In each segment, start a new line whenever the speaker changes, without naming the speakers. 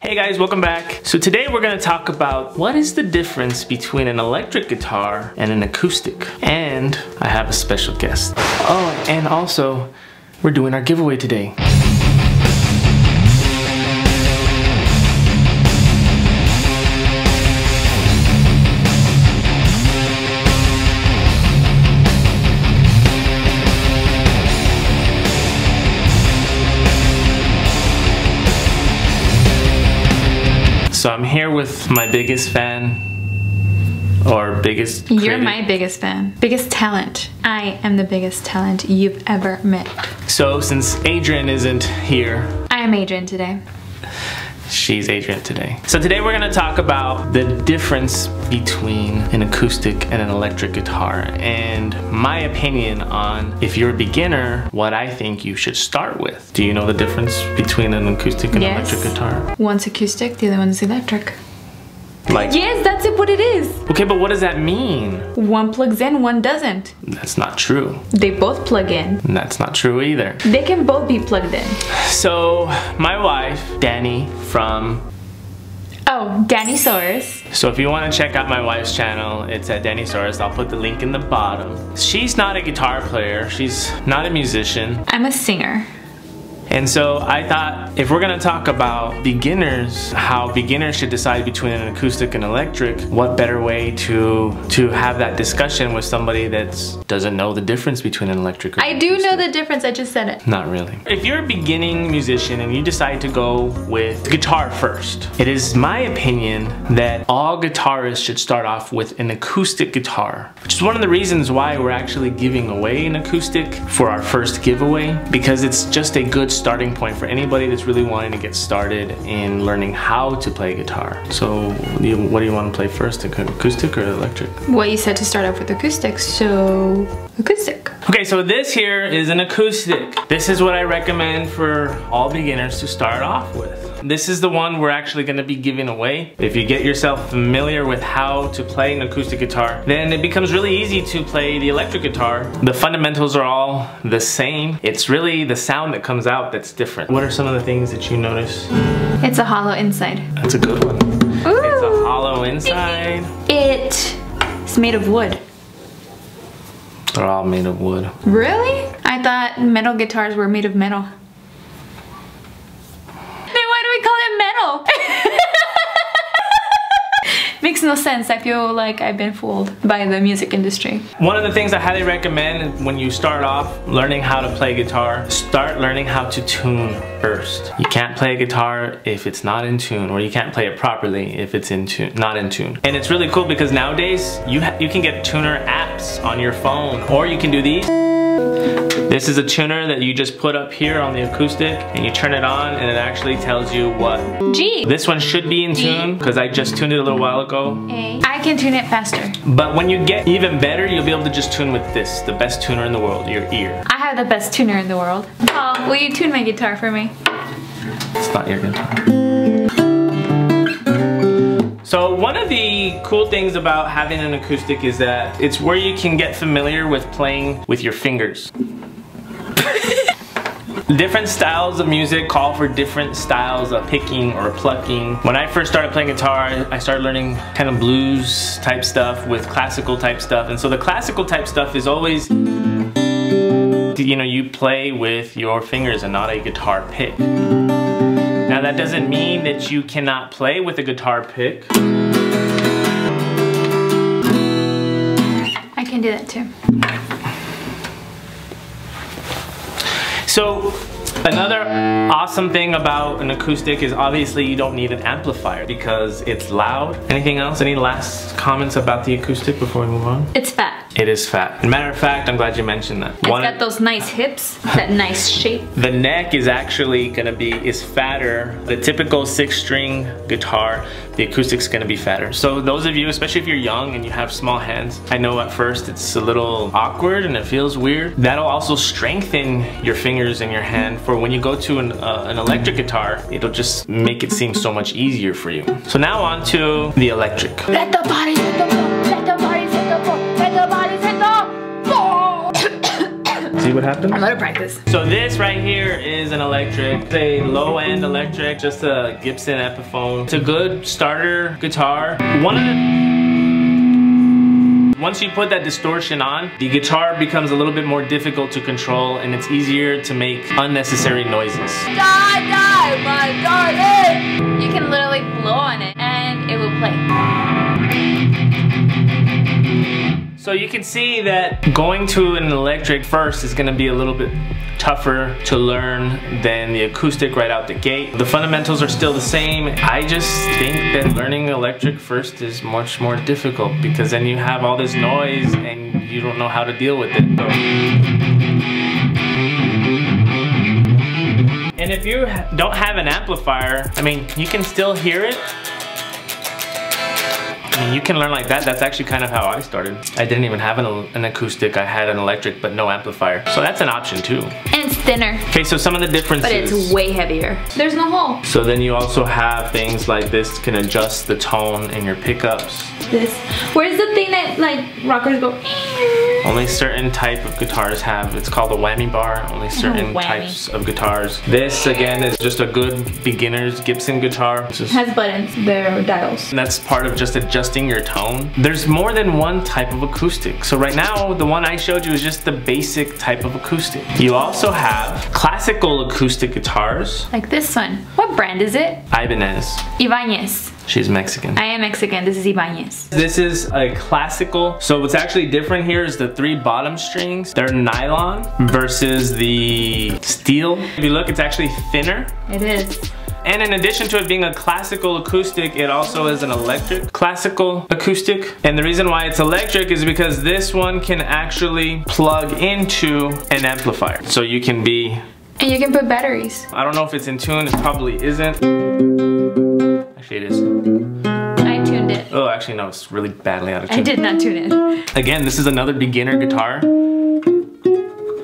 Hey guys, welcome back. So today we're gonna talk about what is the difference between an electric guitar and an acoustic. And I have a special guest. Oh, and also, we're doing our giveaway today. So I'm here with my biggest fan, or biggest critic.
You're my biggest fan. Biggest talent. I am the biggest talent you've ever met.
So since Adrian isn't here,
I am Adrian today.
She's Adrian today. So today we're gonna talk about the difference between an acoustic and an electric guitar and my opinion on, if you're a beginner, what I think you should start with. Do you know the difference between an acoustic and electric guitar?
One's acoustic, the other one's electric.
Like,
yes, that's what it is.
Okay, but what does that mean?
One plugs in, one doesn't.
That's not true.
They both plug in.
And that's not true either.
They can both be plugged in.
So my wife, Danny from...
Oh, Dannysaurus.
So if you want to check out my wife's channel, it's at Dannysaurus. I'll put the link in the bottom. She's not a guitar player. She's not a musician.
I'm a singer.
And so I thought, if we're gonna talk about beginners, how beginners should decide between an acoustic and electric, what better way to have that discussion with somebody that doesn't know the difference between an electric or
I do know the difference, I just said it.
Not really. If you're a beginning musician and you decide to go with guitar first, it is my opinion that all guitarists should start off with an acoustic guitar, which is one of the reasons why we're actually giving away an acoustic for our first giveaway, because it's just a good starting point for anybody that's really wanting to get started in learning how to play guitar. So what do you want to play first, acoustic or electric?
Well, you said to start off with acoustic, so acoustic.
Okay, so this here is an acoustic. This is what I recommend for all beginners to start off with. This is the one we're actually going to be giving away. If you get yourself familiar with how to play an acoustic guitar, then it becomes really easy to play the electric guitar. The fundamentals are all the same. It's really the sound that comes out that's different. What are some of the things that you notice?
It's a hollow inside.
That's a good one.
Ooh.
It's a hollow inside.
It's made of wood.
They're all made of wood.
Really? I thought metal guitars were made of metal. Then why do we call it metal? Makes no sense. I feel like I've been fooled by the music industry.
One of the things I highly recommend when you start off learning how to play guitar, start learning how to tune first. You can't play a guitar if it's not in tune, or you can't play it properly if it's in tune, not in tune. And it's really cool because nowadays you can get tuner apps on your phone, or you can do these. This is a tuner that you just put up here on the acoustic and you turn it on and it actually tells you what.
G.
This one should be in tune because I just tuned it a little while ago.
A. I can tune it faster.
But when you get even better, you'll be able to just tune with this, the best tuner in the world, your ear.
I have the best tuner in the world. Oh, will you tune my guitar for me?
It's not your guitar. So one of the cool things about having an acoustic is that it's where you can get familiar with playing with your fingers. Different styles of music call for different styles of picking or plucking. When I first started playing guitar, I started learning kind of blues type stuff with classical type stuff. And so the classical type stuff is always, you know, you play with your fingers and not a guitar pick. Now that doesn't mean that you cannot play with a guitar pick.
I can do that too.
So another awesome thing about an acoustic is obviously you don't need an amplifier because it's loud. Anything else? Any last comments about the acoustic before we move on?
It's fat.
It is fat. As a matter of fact, I'm glad you mentioned that.
It's got those nice hips, that nice shape.
The neck is actually gonna is fatter. The typical 6-string guitar, the acoustic's gonna be fatter. So those of you, especially if you're young and you have small hands, I know at first it's a little awkward and it feels weird. That'll also strengthen your fingers in your hand for when you go to an electric guitar, it'll just make it seem so much easier for you. So now on to the electric.
Let the body hit the floor, let the body hit the floor, let the body hit the floor.
So see what happens?
I'm gonna practice.
So this right here is an electric, it's a low-end electric, just a Gibson Epiphone. It's a good starter guitar. Once you put that distortion on, the guitar becomes a little bit more difficult to control and it's easier to make unnecessary noises.
Die, die, my darling! You can literally blow on it and it will play.
So you can see that going to an electric first is gonna be a little bit tougher to learn than the acoustic right out the gate. The fundamentals are still the same. I just think that learning electric first is much more difficult because then you have all this noise and you don't know how to deal with it. And if you don't have an amplifier, I mean, you can still hear it. I mean, you can learn like that. That's actually kind of how I started. I didn't even have an acoustic. I had an electric, but no amplifier. So that's an option too.
And it's thinner.
Okay, so some of the differences.
But it's way heavier. There's no hole.
So then you also have things like this can adjust the tone in your pickups.
This. Where's the thing that like rockers go?
Only certain type of guitars have. It's called a whammy bar. Only certain types of guitars. This again is just a good beginner's Gibson guitar. It
has buttons. They're dials.
And that's part of just adjusting your tone. There's more than one type of acoustic. So right now, the one I showed you is just the basic type of acoustic. You also have classical acoustic guitars.
Like this one. What brand is it?
Ibanez.
Ibanez.
She's Mexican.
I am Mexican. This is Ibanez.
This is a classical. So what's actually different here is the 3 bottom strings. They're nylon versus the steel. If you look, it's actually thinner.
It is.
And in addition to it being a classical acoustic, it also is an electric classical acoustic. And the reason why it's electric is because this one can actually plug into an amplifier. So you can be...
And you can put batteries.
I don't know if it's in tune, it probably isn't. Actually it is.
I tuned it.
Oh, actually no, it's really badly out of tune.
I did not tune it.
Again, this is another beginner guitar.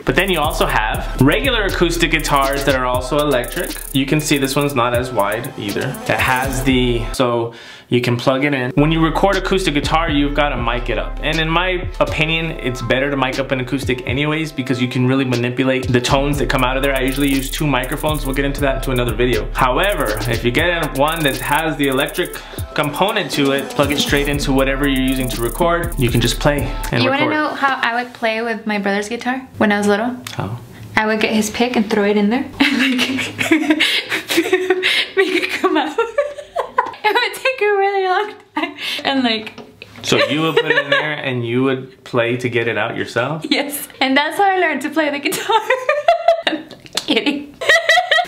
But then you also have regular acoustic guitars that are also electric. You can see this one's not as wide either. It has so you can plug it in. When you record acoustic guitar, you've got to mic it up. And in my opinion, it's better to mic up an acoustic anyways because you can really manipulate the tones that come out of there. I usually use 2 microphones. We'll get into that into another video. However, if you get one that has the electric component to it, plug it straight into whatever you're using to record, you can just play and
You
record.
want to know how I would play with my brother's guitar when I was little?
How?
I would get his pick and throw it in there and like make it come out. It would take a really long time and like...
So you would put it in there and you would play to get it out yourself?
Yes, and that's how I learned to play the guitar. I'm kidding.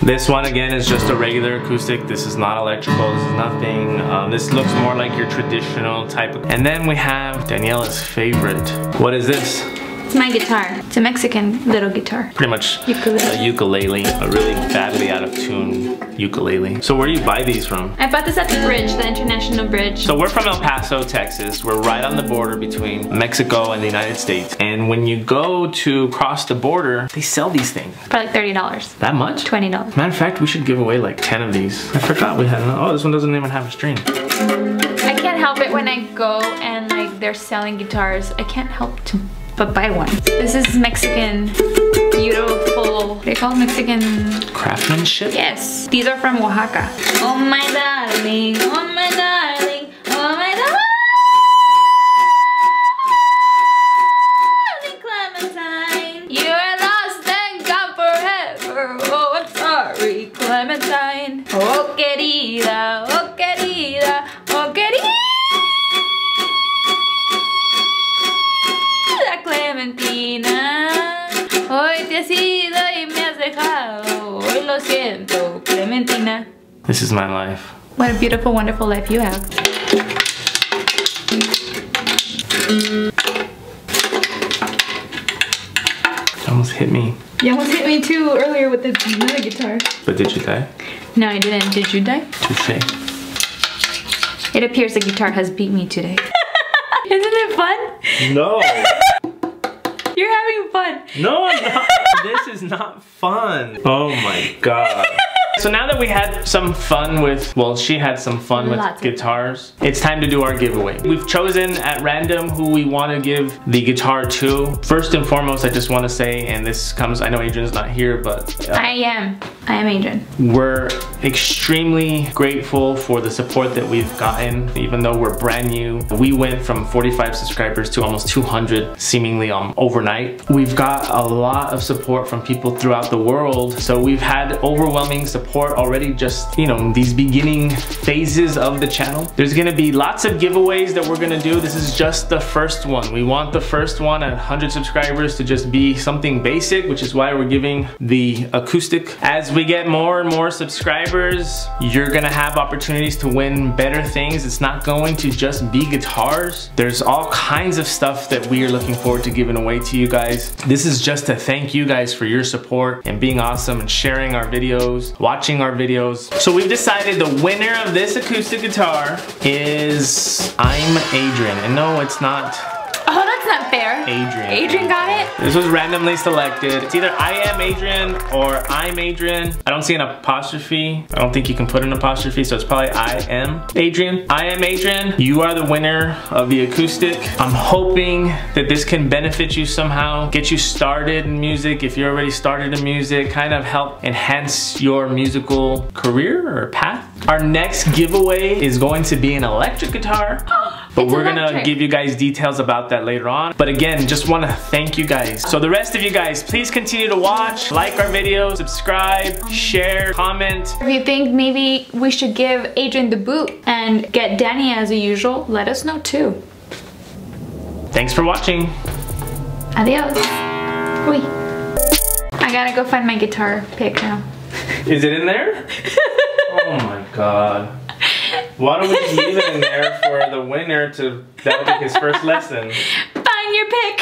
This one again is just a regular acoustic. This is not electrical, this is nothing. This looks more like your traditional type of... And then we have Daniela's favorite. What is this?
It's my guitar. It's a Mexican little guitar.
Pretty much
ukulele.
A ukulele, a really badly out of tune ukulele. So where do you buy these from?
I bought this at the bridge, the International Bridge.
So we're from El Paso, Texas. We're right on the border between Mexico and the United States. And when you go to cross the border, they sell these things.
For like $30.
That much?
$20.
Matter of fact, we should give away like 10 of these. I forgot we had another. Oh, this one doesn't even have a string.
I can't help it when I go and like they're selling guitars. I can't help to but buy one. This is Mexican, beautiful, what do you call it? Mexican
craftsmanship?
Yes. These are from Oaxaca. Oh my darling, oh my darling, oh my darling Clementine. You are lost and gone forever. Oh, I'm sorry, Clementine. Oh, querida, oh, querida, oh, querida. Clementina, hoy te has ido y me has dejado. Hoy lo siento, Clementina.
This is my life.
What a beautiful, wonderful life you have.
You almost hit me.
You almost hit me too earlier with another guitar.
But did you die?
No, I didn't. Did you die?
Touché.
It appears the guitar has beat me today. Isn't it fun?
No.
You're having fun.
No, I'm not. This is not fun. Oh my god. So now that we had some fun with, well, she had some fun with guitars, it's time to do our giveaway. We've chosen at random who we want to give the guitar to. First and foremost, I just want to say, and this comes, I know Adrian's not here, but
I am Adrian.
We're extremely grateful for the support that we've gotten, even though we're brand new. We went from 45 subscribers to almost 200 seemingly overnight. We've got a lot of support from people throughout the world, so we've had overwhelming support already, just, you know, these beginning phases of the channel. There's gonna be lots of giveaways that we're gonna do. This is just the first one. We want the first one at 100 subscribers to just be something basic, which is why we're giving the acoustic. As we get more and more subscribers, you're gonna have opportunities to win better things. It's not going to just be guitars. There's all kinds of stuff that we are looking forward to giving away to you guys. This is just to thank you guys for your support and being awesome and sharing our videos, watching our videos. So we've decided the winner of this acoustic guitar is I'm Adrian. And no, it's not.
Oh, that's not fair.
Adrian.
Adrian got it?
This was randomly selected. It's either I am Adrian or I'm Adrian. I don't see an apostrophe. I don't think you can put an apostrophe, so it's probably I am Adrian. I am Adrian. You are the winner of the acoustic. I'm hoping that this can benefit you somehow, get you started in music if you're already started in music, kind of help enhance your musical career or path. Our next giveaway is going to be an electric guitar. But we're gonna give you guys details about that later on. But again, just wanna thank you guys. So the rest of you guys, please continue to watch, like our videos, subscribe, share, comment.
If you think maybe we should give Adrian the boot and get Danny as usual, let us know too.
Thanks for watching.
Adios. Uy. I gotta go find my guitar pick now.
Is it in there? Oh my God. Why don't we just leave it in there for the winner to, that'll be his first lesson.
Find your pick.